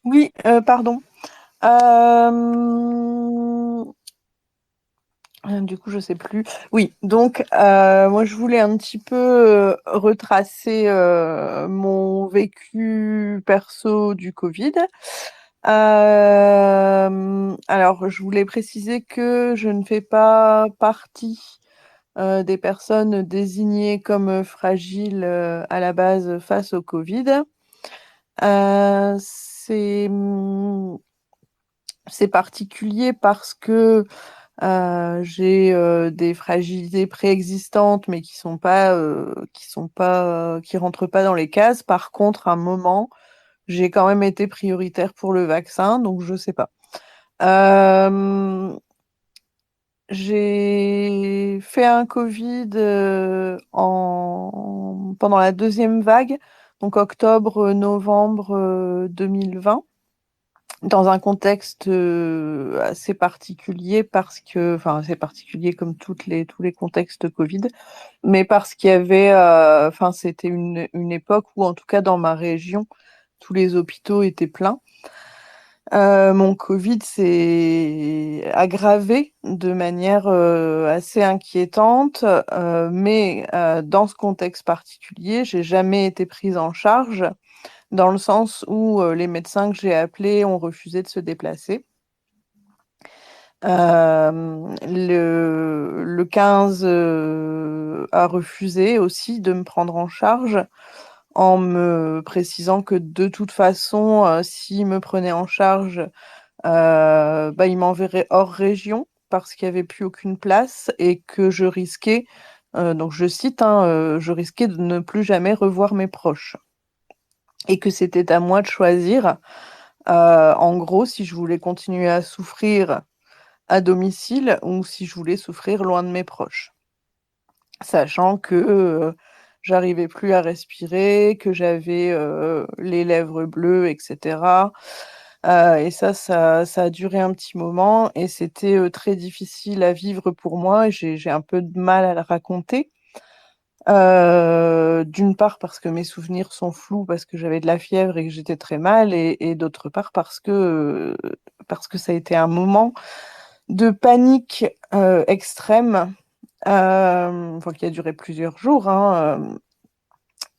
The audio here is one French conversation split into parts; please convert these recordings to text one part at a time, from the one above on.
Oui, pardon. Euh, du coup, je sais plus. Oui, donc moi, je voulais un petit peu retracer mon vécu perso du Covid. Alors, je voulais préciser que je ne fais pas partie des personnes désignées comme fragiles à la base face au Covid. C'est particulier parce que j'ai des fragilités préexistantes, mais qui rentrent pas dans les cases. Par contre, à un moment, j'ai quand même été prioritaire pour le vaccin, donc je sais pas. Euh, j'ai fait un Covid pendant la deuxième vague, donc octobre-novembre 2020, dans un contexte assez particulier parce que, enfin, c'est particulier comme tous les contextes Covid, mais parce qu'il y avait, enfin, c'était une époque où, en tout cas, dans ma région, tous les hôpitaux étaient pleins. Mon Covid s'est aggravé de manière assez inquiétante, mais dans ce contexte particulier, j'ai jamais été prise en charge dans le sens où les médecins que j'ai appelés ont refusé de se déplacer. Le 15 a refusé aussi de me prendre en charge en me précisant que de toute façon, s'il me prenait en charge, bah, il m'enverrait hors région parce qu'il n'y avait plus aucune place et que je risquais, donc je cite, hein, je risquais de ne plus jamais revoir mes proches et que c'était à moi de choisir, en gros, si je voulais continuer à souffrir à domicile ou si je voulais souffrir loin de mes proches. Sachant que j'arrivais plus à respirer, que j'avais les lèvres bleues, etc. Et ça a duré un petit moment et c'était très difficile à vivre pour moi. J'ai un peu de mal à le raconter. D'une part parce que mes souvenirs sont flous, parce que j'avais de la fièvre et que j'étais très mal, et d'autre part parce que ça a été un moment de panique extrême, enfin, qui a duré plusieurs jours, hein,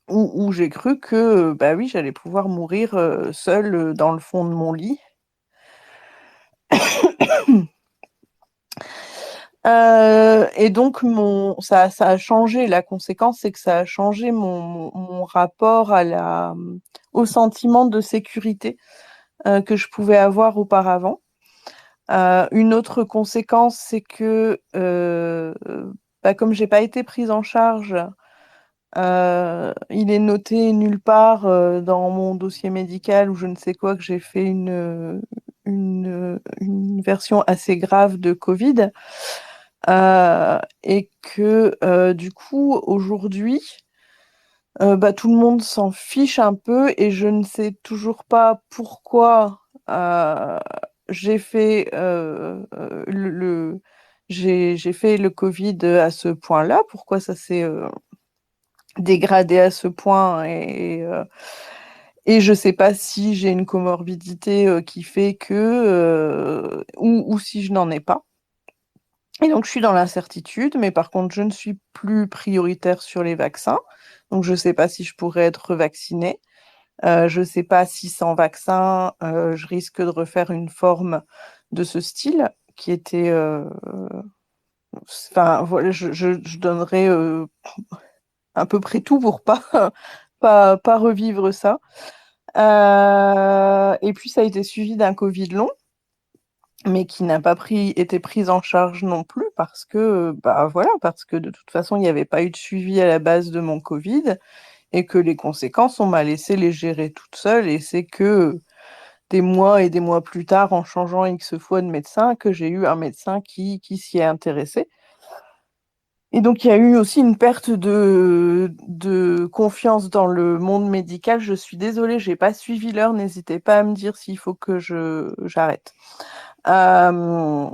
où j'ai cru que bah oui, j'allais pouvoir mourir seule dans le fond de mon lit. Et donc ça a changé. La conséquence, c'est que ça a changé mon rapport au sentiment de sécurité que je pouvais avoir auparavant. Une autre conséquence, c'est que bah, comme j'ai pas été prise en charge, il est noté nulle part dans mon dossier médical ou je ne sais quoi que j'ai fait une version assez grave de Covid. Et que du coup, aujourd'hui, bah, tout le monde s'en fiche un peu et je ne sais toujours pas pourquoi j'ai fait j'ai fait le Covid à ce point-là, pourquoi ça s'est dégradé à ce point, et je sais pas si j'ai une comorbidité qui fait que ou si je n'en ai pas. Et donc je suis dans l'incertitude, mais par contre je ne suis plus prioritaire sur les vaccins, donc je sais pas si je pourrais être vaccinée. Je sais pas si sans vaccin je risque de refaire une forme de ce style qui était enfin voilà, je donnerais à peu près tout pour pas pas revivre ça. Et puis ça a été suivi d'un Covid long, mais qui n'a pas été prise en charge non plus parce que, bah voilà, parce que de toute façon, il n'y avait pas eu de suivi à la base de mon Covid et que les conséquences, on m'a laissé les gérer toute seule, et c'est que des mois et des mois plus tard, en changeant X fois de médecin, que j'ai eu un médecin qui s'y est intéressé. Et donc, il y a eu aussi une perte de confiance dans le monde médical. Je suis désolée, j'ai pas suivi l'heure. N'hésitez pas à me dire s'il faut que j'arrête. Euh,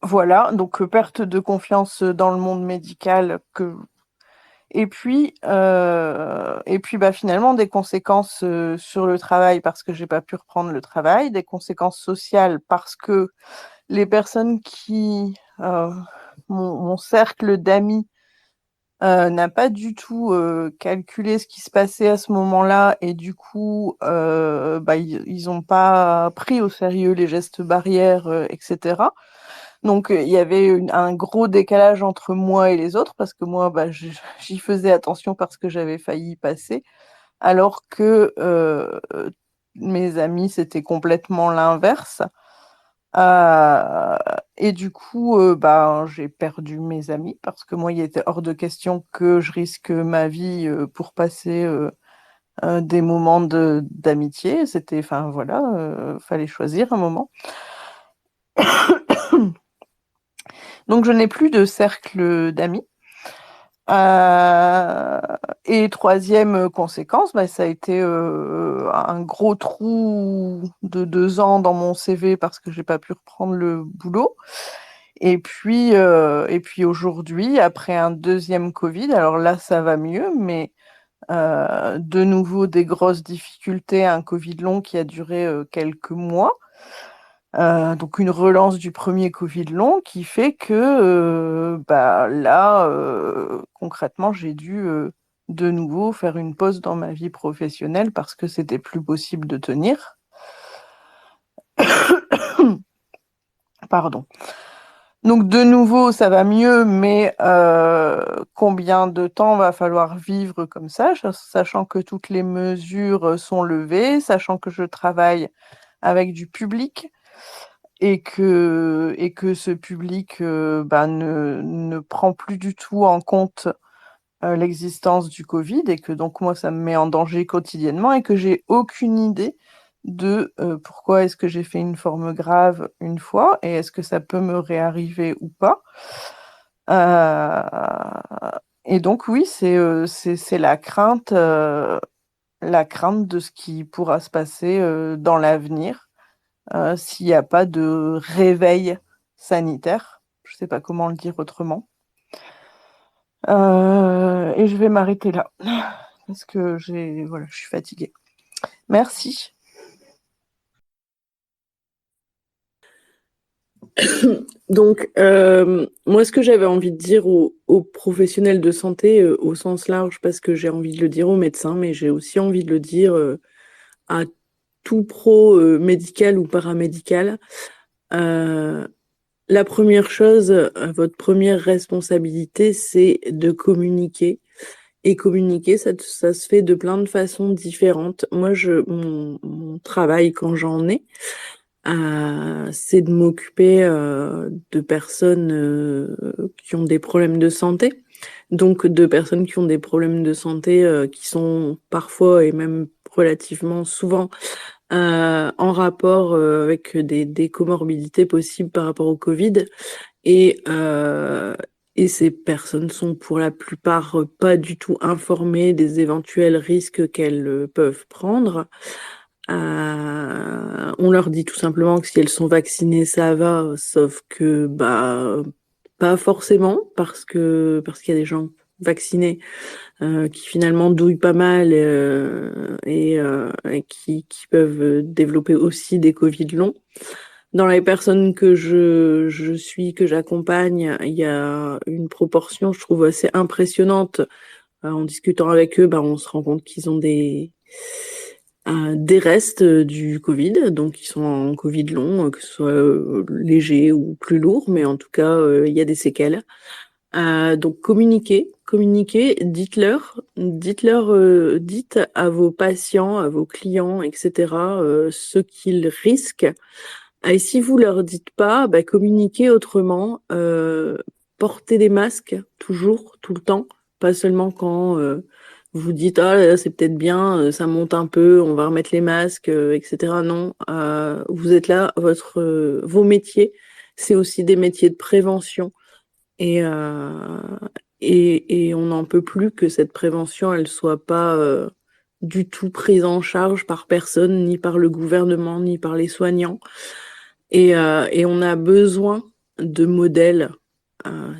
voilà, donc perte de confiance dans le monde médical, Et puis, bah, finalement, des conséquences sur le travail parce que j'ai pas pu reprendre le travail, des conséquences sociales parce que les personnes mon cercle d'amis n'a pas du tout calculé ce qui se passait à ce moment-là et du coup, bah, ils ont pas pris au sérieux les gestes barrières, etc. Donc, il y avait un gros décalage entre moi et les autres parce que moi, bah, j'y faisais attention parce que j'avais failli y passer, alors que mes amis, c'était complètement l'inverse. Euh, et du coup, bah, j'ai perdu mes amis parce que moi, il était hors de question que je risque ma vie pour passer des moments d'amitié. Enfin voilà, fallait choisir un moment. Donc, je n'ai plus de cercle d'amis. Euh, et troisième conséquence, bah, ça a été un gros trou de 2 ans dans mon CV parce que j'ai pas pu reprendre le boulot. Et puis aujourd'hui, après un deuxième Covid, alors là, ça va mieux, mais de nouveau des grosses difficultés, un Covid long qui a duré quelques mois. Donc une relance du premier Covid long qui fait que bah, là, concrètement, j'ai dû de nouveau faire une pause dans ma vie professionnelle parce que c'était plus possible de tenir. Pardon. Donc de nouveau, ça va mieux, mais combien de temps va falloir vivre comme ça, sachant que toutes les mesures sont levées, sachant que je travaille avec du public et que ce public bah, ne prend plus du tout en compte l'existence du Covid et que donc moi, ça me met en danger quotidiennement et que j'ai aucune idée de pourquoi est-ce que j'ai fait une forme grave une fois et est-ce que ça peut me réarriver ou pas. Euh, et donc oui, c'est la crainte de ce qui pourra se passer dans l'avenir s'il n'y a pas de réveil sanitaire. Je ne sais pas comment le dire autrement. Et je vais m'arrêter là parce que voilà, je suis fatiguée. Merci. Donc, moi, ce que j'avais envie de dire aux professionnels de santé au sens large, parce que j'ai envie de le dire aux médecins, mais j'ai aussi envie de le dire à tout pro médical ou paramédical, euh, la première chose, votre première responsabilité, c'est de communiquer. Et communiquer, ça se fait de plein de façons différentes. Moi, mon travail, quand j'en ai, c'est de m'occuper de personnes qui ont des problèmes de santé. Donc, de personnes qui ont des problèmes de santé qui sont parfois et même relativement souvent en rapport avec des comorbidités possibles par rapport au Covid. Et, euh, et ces personnes sont pour la plupart pas du tout informées des éventuels risques qu'elles peuvent prendre. On leur dit tout simplement que si elles sont vaccinées, ça va, sauf que bah pas forcément, parce qu'il y a des gens vaccinés qui finalement douillent pas mal et qui peuvent développer aussi des Covid longs. Dans les personnes que je suis, que j'accompagne, il y a une proportion, je trouve, assez impressionnante. En discutant avec eux, bah, on se rend compte qu'ils ont des restes du Covid, donc ils sont en Covid long, que ce soit léger ou plus lourd, mais en tout cas, il y a des séquelles. Donc communiquez, dites à vos patients, à vos clients, etc., ce qu'ils risquent. Et si vous leur dites pas, bah, communiquez autrement. Portez des masques toujours, tout le temps, pas seulement quand vous dites ah là, là, c'est peut-être bien, ça monte un peu, on va remettre les masques, etc. Non, vous êtes là, vos métiers, c'est aussi des métiers de prévention et et on n'en peut plus que cette prévention, elle soit pas du tout prise en charge par personne, ni par le gouvernement, ni par les soignants. Et on a besoin de modèles.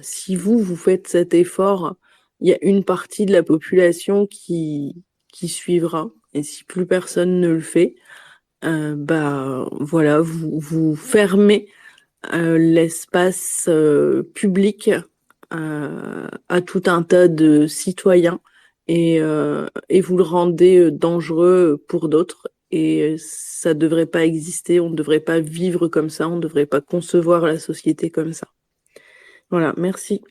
Si vous faites cet effort il y a une partie de la population qui suivra. Et si plus personne ne le fait, bah voilà, vous fermez l'espace public à tout un tas de citoyens et vous le rendez dangereux pour d'autres. Et ça devrait pas exister, on ne devrait pas vivre comme ça, on ne devrait pas concevoir la société comme ça. Voilà, merci.